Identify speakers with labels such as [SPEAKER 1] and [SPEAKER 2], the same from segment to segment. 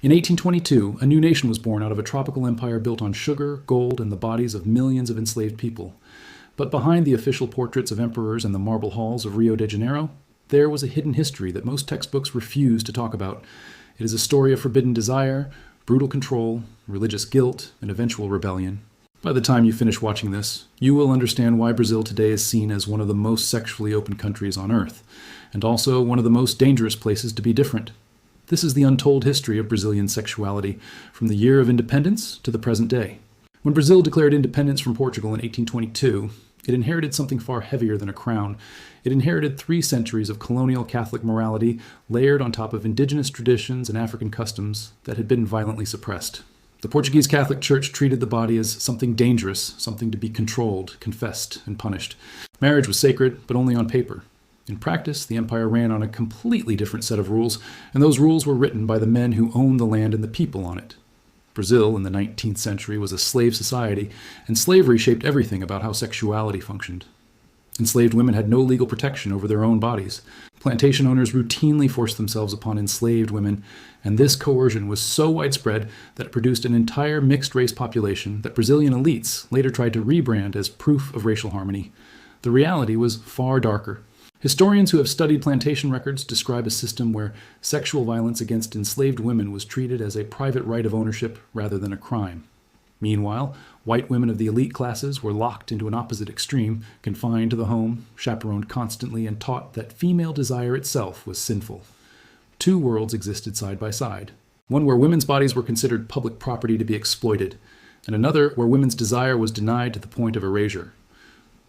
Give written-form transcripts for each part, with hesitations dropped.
[SPEAKER 1] In 1822, a new nation was born out of a tropical empire built on sugar, gold, and the bodies of millions of enslaved people. But behind the official portraits of emperors and the marble halls of Rio de Janeiro, there was a hidden history that most textbooks refuse to talk about. It is a story of forbidden desire, brutal control, religious guilt, and eventual rebellion. By the time you finish watching this, you will understand why Brazil today is seen as one of the most sexually open countries on earth, and also one of the most dangerous places to be different. This is the untold history of Brazilian sexuality, from the year of independence to the present day. When Brazil declared independence from Portugal in 1822, it inherited something far heavier than a crown. It inherited 3 centuries of colonial Catholic morality layered on top of indigenous traditions and African customs that had been violently suppressed. The Portuguese Catholic Church treated the body as something dangerous, something to be controlled, confessed, and punished. Marriage was sacred, but only on paper. In practice, the empire ran on a completely different set of rules, and those rules were written by the men who owned the land and the people on it. Brazil in the 19th century was a slave society, and slavery shaped everything about how sexuality functioned. Enslaved women had no legal protection over their own bodies. Plantation owners routinely forced themselves upon enslaved women, and this coercion was so widespread that it produced an entire mixed-race population that Brazilian elites later tried to rebrand as proof of racial harmony. The reality was far darker. Historians who have studied plantation records describe a system where sexual violence against enslaved women was treated as a private right of ownership rather than a crime. Meanwhile, white women of the elite classes were locked into an opposite extreme, confined to the home, chaperoned constantly, and taught that female desire itself was sinful. 2 worlds existed side by side. One where women's bodies were considered public property to be exploited, and another where women's desire was denied to the point of erasure.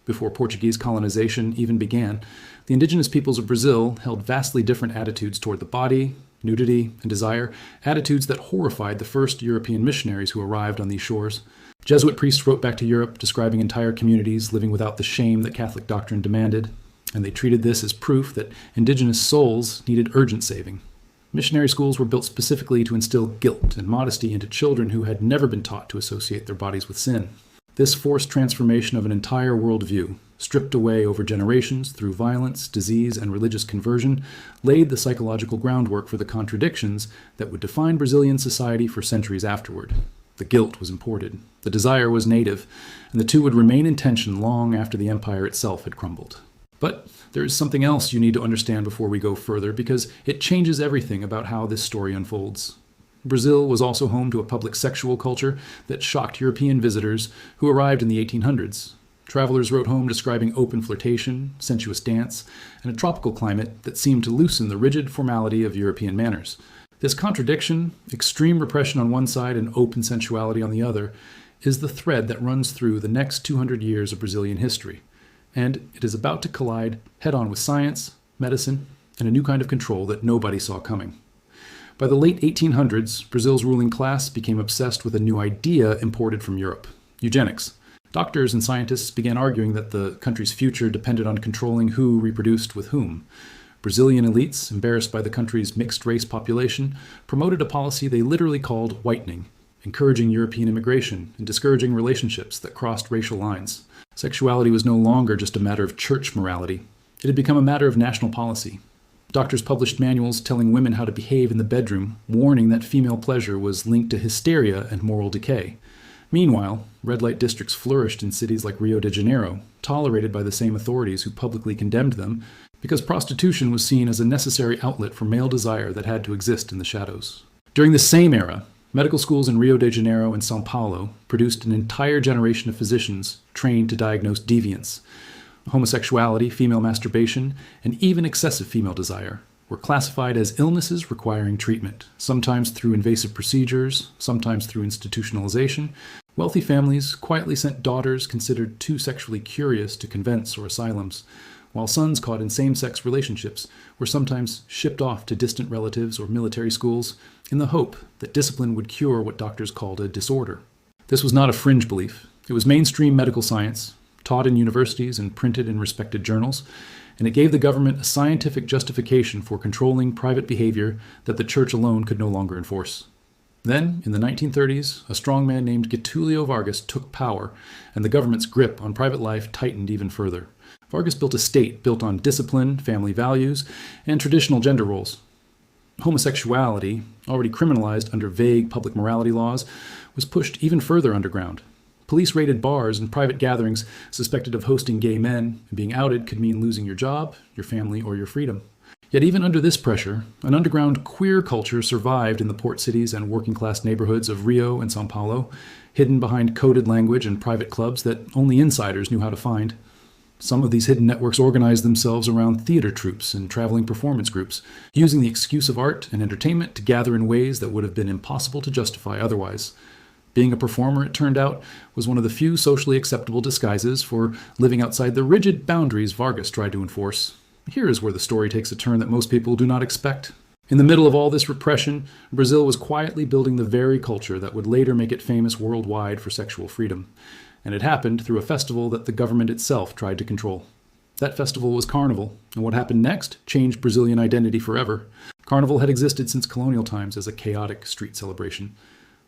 [SPEAKER 1] Before Portuguese colonization even began, the indigenous peoples of Brazil held vastly different attitudes toward the body, nudity, and desire, attitudes that horrified the first European missionaries who arrived on these shores. Jesuit priests wrote back to Europe describing entire communities living without the shame that Catholic doctrine demanded, and they treated this as proof that indigenous souls needed urgent saving. Missionary schools were built specifically to instill guilt and modesty into children who had never been taught to associate their bodies with sin. This forced transformation of an entire worldview, stripped away over generations through violence, disease, and religious conversion, laid the psychological groundwork for the contradictions that would define Brazilian society for centuries afterward. The guilt was imported, the desire was native, and the two would remain in tension long after the empire itself had crumbled. But there is something else you need to understand before we go further, because it changes everything about how this story unfolds. Brazil was also home to a public sexual culture that shocked European visitors who arrived in the 1800s. Travelers wrote home describing open flirtation, sensuous dance, and a tropical climate that seemed to loosen the rigid formality of European manners. This contradiction, extreme repression on one side and open sensuality on the other, is the thread that runs through the next 200 years of Brazilian history. And it is about to collide head-on with science, medicine, and a new kind of control that nobody saw coming. By the late 1800s, Brazil's ruling class became obsessed with a new idea imported from Europe: eugenics. Doctors and scientists began arguing that the country's future depended on controlling who reproduced with whom. Brazilian elites, embarrassed by the country's mixed-race population, promoted a policy they literally called whitening, encouraging European immigration and discouraging relationships that crossed racial lines. Sexuality was no longer just a matter of church morality. It had become a matter of national policy. Doctors published manuals telling women how to behave in the bedroom, warning that female pleasure was linked to hysteria and moral decay. Meanwhile, red light districts flourished in cities like Rio de Janeiro, tolerated by the same authorities who publicly condemned them, because prostitution was seen as a necessary outlet for male desire that had to exist in the shadows. During the same era, medical schools in Rio de Janeiro and São Paulo produced an entire generation of physicians trained to diagnose deviance. Homosexuality, female masturbation, and even excessive female desire were classified as illnesses requiring treatment, sometimes through invasive procedures, sometimes through institutionalization. Wealthy families quietly sent daughters considered too sexually curious to convents or asylums, while sons caught in same-sex relationships were sometimes shipped off to distant relatives or military schools in the hope that discipline would cure what doctors called a disorder. This was not a fringe belief. It was mainstream medical science, taught in universities and printed in respected journals, and it gave the government a scientific justification for controlling private behavior that the church alone could no longer enforce. Then, in the 1930s, a strongman named Getulio Vargas took power, and the government's grip on private life tightened even further. Vargas built a state built on discipline, family values, and traditional gender roles. Homosexuality, already criminalized under vague public morality laws, was pushed even further underground. Police raided bars and private gatherings suspected of hosting gay men, and being outed could mean losing your job, your family, or your freedom. Yet even under this pressure, an underground queer culture survived in the port cities and working-class neighborhoods of Rio and São Paulo, hidden behind coded language and private clubs that only insiders knew how to find. Some of these hidden networks organized themselves around theater troupes and traveling performance groups, using the excuse of art and entertainment to gather in ways that would have been impossible to justify otherwise. Being a performer, it turned out, was one of the few socially acceptable disguises for living outside the rigid boundaries Vargas tried to enforce. Here is where the story takes a turn that most people do not expect. In the middle of all this repression, Brazil was quietly building the very culture that would later make it famous worldwide for sexual freedom. And it happened through a festival that the government itself tried to control. That festival was Carnival, and what happened next changed Brazilian identity forever. Carnival had existed since colonial times as a chaotic street celebration.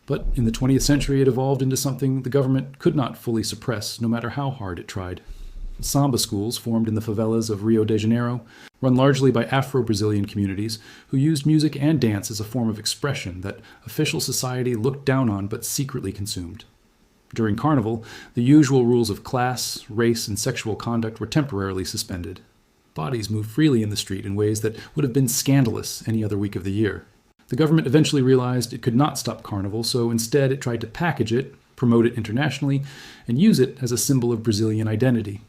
[SPEAKER 1] But in the 20th century, it evolved into something the government could not fully suppress, no matter how hard it tried. Samba schools formed in the favelas of Rio de Janeiro, run largely by Afro-Brazilian communities who used music and dance as a form of expression that official society looked down on but secretly consumed. During Carnival, the usual rules of class, race, and sexual conduct were temporarily suspended. Bodies moved freely in the street in ways that would have been scandalous any other week of the year. The government eventually realized it could not stop Carnival, so instead it tried to package it, promote it internationally, and use it as a symbol of Brazilian identity.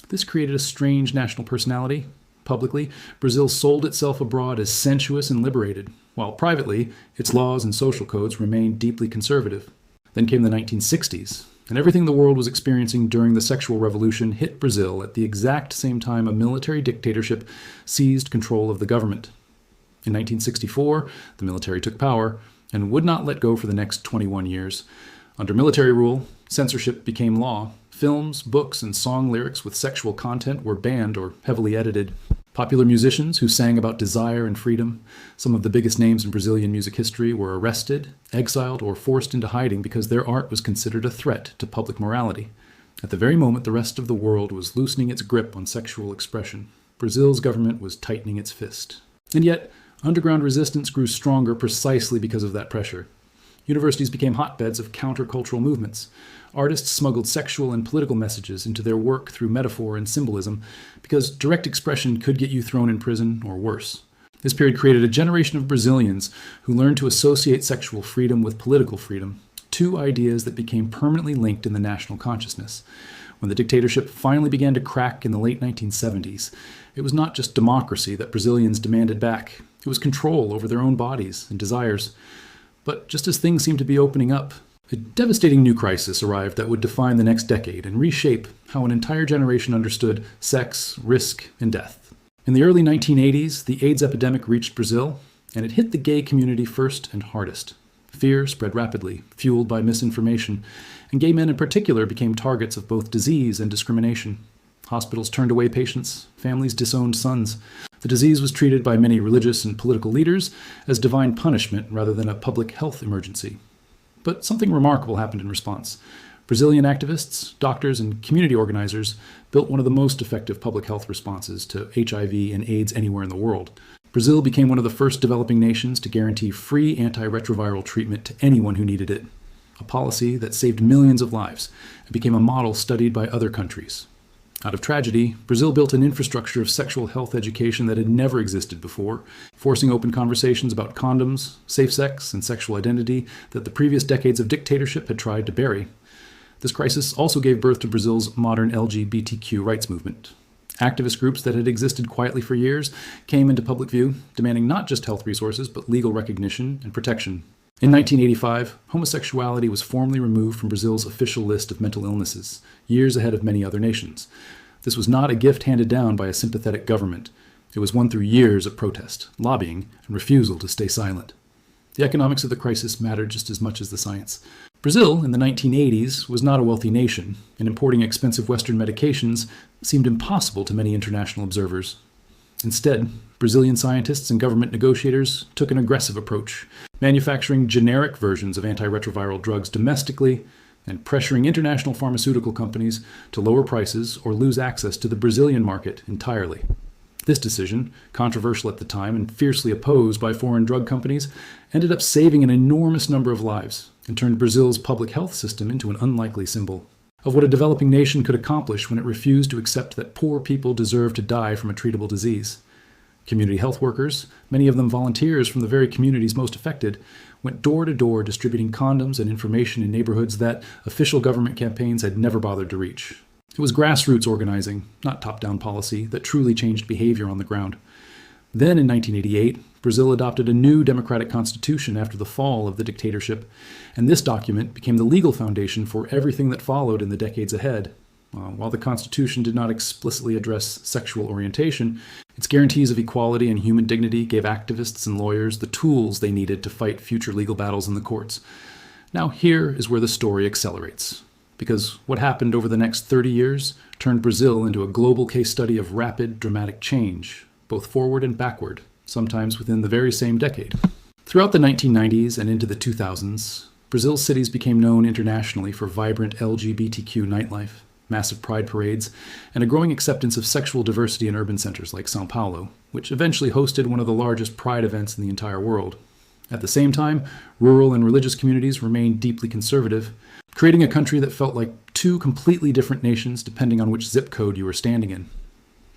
[SPEAKER 1] This created a strange national personality. Publicly, Brazil sold itself abroad as sensuous and liberated, while privately, its laws and social codes remained deeply conservative. Then came the 1960s, and everything the world was experiencing during the sexual revolution hit Brazil at the exact same time a military dictatorship seized control of the government. In 1964, the military took power and would not let go for the next 21 years. Under military rule, censorship became law. Films, books, and song lyrics with sexual content were banned or heavily edited. Popular musicians who sang about desire and freedom, some of the biggest names in Brazilian music history, were arrested, exiled, or forced into hiding because their art was considered a threat to public morality. At the very moment the rest of the world was loosening its grip on sexual expression, Brazil's government was tightening its fist. And yet, underground resistance grew stronger precisely because of that pressure. Universities became hotbeds of countercultural movements. Artists smuggled sexual and political messages into their work through metaphor and symbolism, because direct expression could get you thrown in prison or worse. This period created a generation of Brazilians who learned to associate sexual freedom with political freedom, two ideas that became permanently linked in the national consciousness. When the dictatorship finally began to crack in the late 1970s, it was not just democracy that Brazilians demanded back. It was control over their own bodies and desires. But just as things seemed to be opening up, a devastating new crisis arrived that would define the next decade and reshape how an entire generation understood sex, risk, and death. In the early 1980s, the AIDS epidemic reached Brazil, and it hit the gay community first and hardest. Fear spread rapidly, fueled by misinformation, and gay men in particular became targets of both disease and discrimination. Hospitals turned away patients, families disowned sons. The disease was treated by many religious and political leaders as divine punishment rather than a public health emergency. But something remarkable happened in response. Brazilian activists, doctors, and community organizers built one of the most effective public health responses to HIV and AIDS anywhere in the world. Brazil became one of the first developing nations to guarantee free antiretroviral treatment to anyone who needed it, a policy that saved millions of lives and became a model studied by other countries. Out of tragedy, Brazil built an infrastructure of sexual health education that had never existed before, forcing open conversations about condoms, safe sex, and sexual identity that the previous decades of dictatorship had tried to bury. This crisis also gave birth to Brazil's modern LGBTQ rights movement. Activist groups that had existed quietly for years came into public view, demanding not just health resources, but legal recognition and protection. In 1985, homosexuality was formally removed from Brazil's official list of mental illnesses, years ahead of many other nations. This was not a gift handed down by a sympathetic government. It was won through years of protest, lobbying, and refusal to stay silent. The economics of the crisis mattered just as much as the science. Brazil, in the 1980s, was not a wealthy nation, and importing expensive Western medications seemed impossible to many international observers. Instead, Brazilian scientists and government negotiators took an aggressive approach, manufacturing generic versions of antiretroviral drugs domestically and pressuring international pharmaceutical companies to lower prices or lose access to the Brazilian market entirely. This decision, controversial at the time and fiercely opposed by foreign drug companies, ended up saving an enormous number of lives and turned Brazil's public health system into an unlikely symbol of what a developing nation could accomplish when it refused to accept that poor people deserve to die from a treatable disease. Community health workers, many of them volunteers from the very communities most affected, went door to door distributing condoms and information in neighborhoods that official government campaigns had never bothered to reach. It was grassroots organizing, not top-down policy, that truly changed behavior on the ground. Then in 1988, Brazil adopted a new democratic constitution after the fall of the dictatorship, and this document became the legal foundation for everything that followed in the decades ahead. While the Constitution did not explicitly address sexual orientation, its guarantees of equality and human dignity gave activists and lawyers the tools they needed to fight future legal battles in the courts. Now here is where the story accelerates, because what happened over the next 30 years turned Brazil into a global case study of rapid, dramatic change, both forward and backward, sometimes within the very same decade. Throughout the 1990s and into the 2000s, Brazil's cities became known internationally for vibrant LGBTQ nightlife, massive pride parades, and a growing acceptance of sexual diversity in urban centers like São Paulo, which eventually hosted one of the largest pride events in the entire world. At the same time, rural and religious communities remained deeply conservative, creating a country that felt like two completely different nations depending on which zip code you were standing in.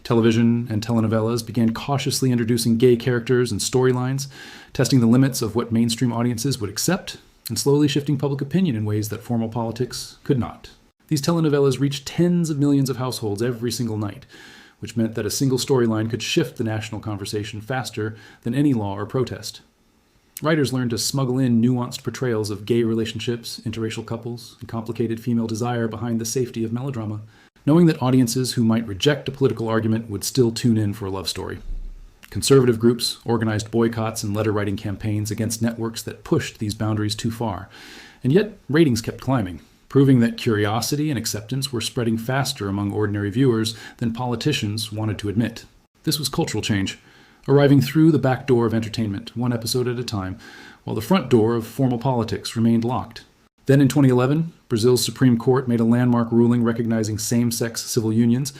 [SPEAKER 1] Television and telenovelas began cautiously introducing gay characters and storylines, testing the limits of what mainstream audiences would accept, and slowly shifting public opinion in ways that formal politics could not. These telenovelas reached tens of millions of households every single night, which meant that a single storyline could shift the national conversation faster than any law or protest. Writers learned to smuggle in nuanced portrayals of gay relationships, interracial couples, and complicated female desire behind the safety of melodrama, knowing that audiences who might reject a political argument would still tune in for a love story. Conservative groups organized boycotts and letter-writing campaigns against networks that pushed these boundaries too far, and yet ratings kept climbing, proving that curiosity and acceptance were spreading faster among ordinary viewers than politicians wanted to admit. This was cultural change, arriving through the back door of entertainment, one episode at a time, while the front door of formal politics remained locked. Then in 2011, Brazil's Supreme Court made a landmark ruling recognizing same-sex civil unions,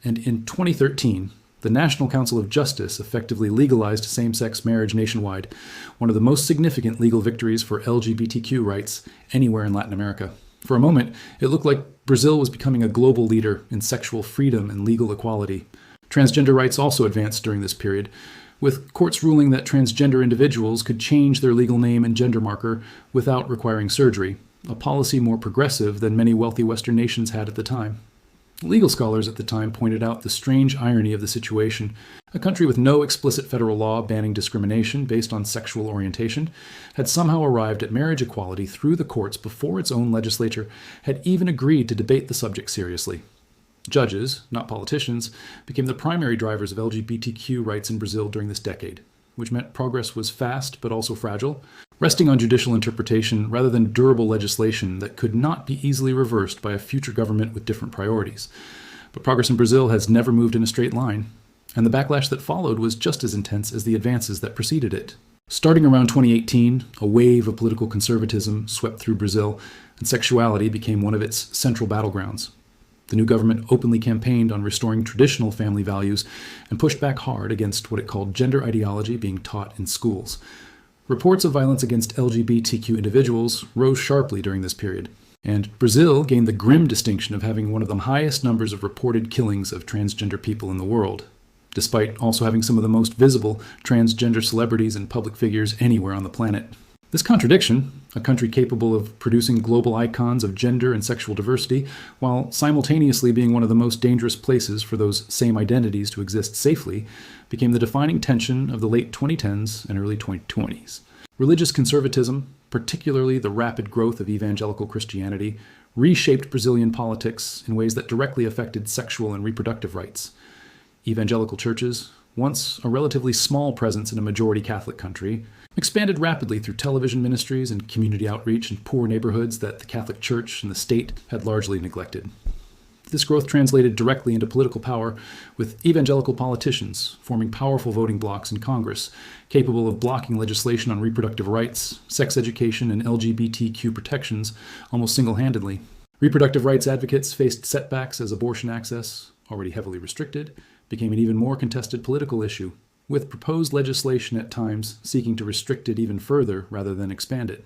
[SPEAKER 1] and in 2013, the National Council of Justice effectively legalized same-sex marriage nationwide, one of the most significant legal victories for LGBTQ rights anywhere in Latin America. For a moment, it looked like Brazil was becoming a global leader in sexual freedom and legal equality. Transgender rights also advanced during this period, with courts ruling that transgender individuals could change their legal name and gender marker without requiring surgery, a policy more progressive than many wealthy Western nations had at the time. Legal scholars at the time pointed out the strange irony of the situation. A country with no explicit federal law banning discrimination based on sexual orientation had somehow arrived at marriage equality through the courts before its own legislature had even agreed to debate the subject seriously. Judges, not politicians, became the primary drivers of LGBTQ rights in Brazil during this decade, which meant progress was fast but also fragile, resting on judicial interpretation rather than durable legislation that could not be easily reversed by a future government with different priorities. But progress in Brazil has never moved in a straight line, and the backlash that followed was just as intense as the advances that preceded it. Starting around 2018, a wave of political conservatism swept through Brazil, and sexuality became one of its central battlegrounds. The new government openly campaigned on restoring traditional family values and pushed back hard against what it called gender ideology being taught in schools. Reports of violence against LGBTQ individuals rose sharply during this period, and Brazil gained the grim distinction of having one of the highest numbers of reported killings of transgender people in the world, despite also having some of the most visible transgender celebrities and public figures anywhere on the planet. This contradiction, a country capable of producing global icons of gender and sexual diversity, while simultaneously being one of the most dangerous places for those same identities to exist safely, became the defining tension of the late 2010s and early 2020s. Religious conservatism, particularly the rapid growth of evangelical Christianity, reshaped Brazilian politics in ways that directly affected sexual and reproductive rights. Evangelical churches, once a relatively small presence in a majority Catholic country, expanded rapidly through television ministries and community outreach in poor neighborhoods that the Catholic Church and the state had largely neglected. This growth translated directly into political power, with evangelical politicians forming powerful voting blocs in Congress, capable of blocking legislation on reproductive rights, sex education, and LGBTQ protections almost single-handedly. Reproductive rights advocates faced setbacks as abortion access, already heavily restricted, became an even more contested political issue, with proposed legislation at times seeking to restrict it even further rather than expand it.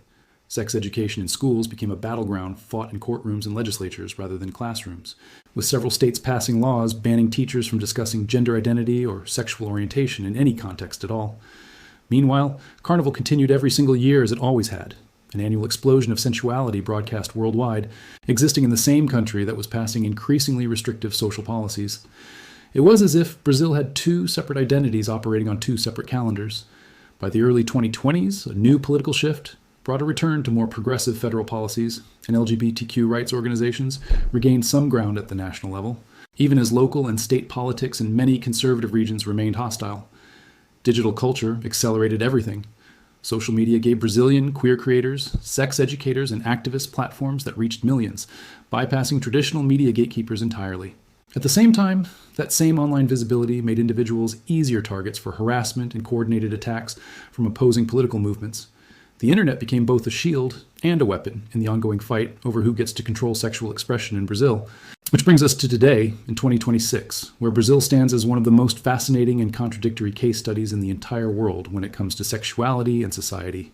[SPEAKER 1] Sex education in schools became a battleground fought in courtrooms and legislatures rather than classrooms, with several states passing laws banning teachers from discussing gender identity or sexual orientation in any context at all. Meanwhile, Carnival continued every single year as it always had, an annual explosion of sensuality broadcast worldwide, existing in the same country that was passing increasingly restrictive social policies. It was as if Brazil had two separate identities operating on two separate calendars. By the early 2020s, a new political shift brought a return to more progressive federal policies, and LGBTQ rights organizations regained some ground at the national level, even as local and state politics in many conservative regions remained hostile. Digital culture accelerated everything. Social media gave Brazilian queer creators, sex educators, and activist platforms that reached millions, bypassing traditional media gatekeepers entirely. At the same time, that same online visibility made individuals easier targets for harassment and coordinated attacks from opposing political movements. The internet became both a shield and a weapon in the ongoing fight over who gets to control sexual expression in Brazil. Which brings us to today, in 2026, where Brazil stands as one of the most fascinating and contradictory case studies in the entire world when it comes to sexuality and society.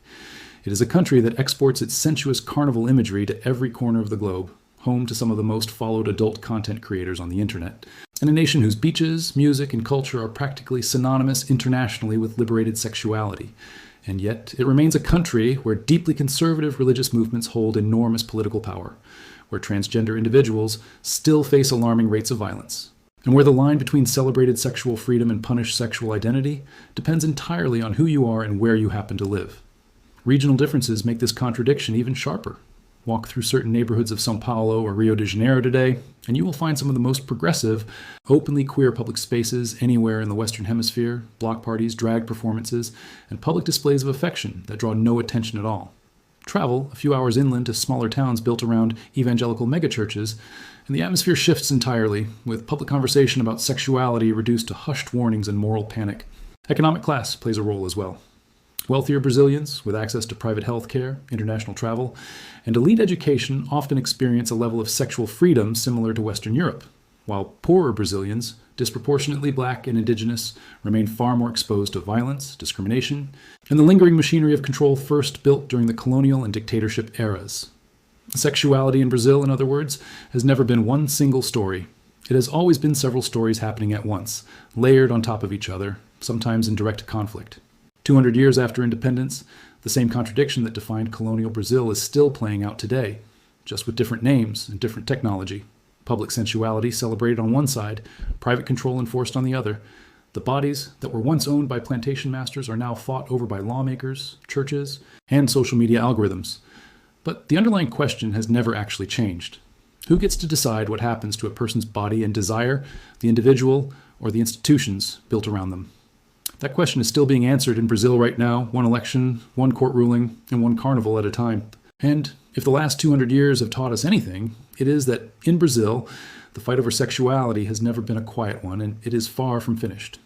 [SPEAKER 1] It is a country that exports its sensuous carnival imagery to every corner of the globe, home to some of the most followed adult content creators on the internet, and a nation whose beaches, music, and culture are practically synonymous internationally with liberated sexuality. And yet, it remains a country where deeply conservative religious movements hold enormous political power, where transgender individuals still face alarming rates of violence, and where the line between celebrated sexual freedom and punished sexual identity depends entirely on who you are and where you happen to live. Regional differences make this contradiction even sharper. Walk through certain neighborhoods of São Paulo or Rio de Janeiro today, and you will find some of the most progressive, openly queer public spaces anywhere in the Western Hemisphere, block parties, drag performances, and public displays of affection that draw no attention at all. Travel a few hours inland to smaller towns built around evangelical megachurches, and the atmosphere shifts entirely, with public conversation about sexuality reduced to hushed warnings and moral panic. Economic class plays a role as well. Wealthier Brazilians, with access to private health care, international travel, and elite education often experience a level of sexual freedom similar to Western Europe, while poorer Brazilians, disproportionately black and indigenous, remain far more exposed to violence, discrimination, and the lingering machinery of control first built during the colonial and dictatorship eras. Sexuality in Brazil, in other words, has never been one single story. It has always been several stories happening at once, layered on top of each other, sometimes in direct conflict. 200 years after independence, the same contradiction that defined colonial Brazil is still playing out today, just with different names and different technology. Public sensuality celebrated on one side, private control enforced on the other. The bodies that were once owned by plantation masters are now fought over by lawmakers, churches, and social media algorithms. But the underlying question has never actually changed. Who gets to decide what happens to a person's body and desire, the individual, or the institutions built around them? That question is still being answered in Brazil right now, one election, one court ruling, and one carnival at a time. And if the last 200 years have taught us anything, it is that in Brazil, the fight over sexuality has never been a quiet one, and it is far from finished.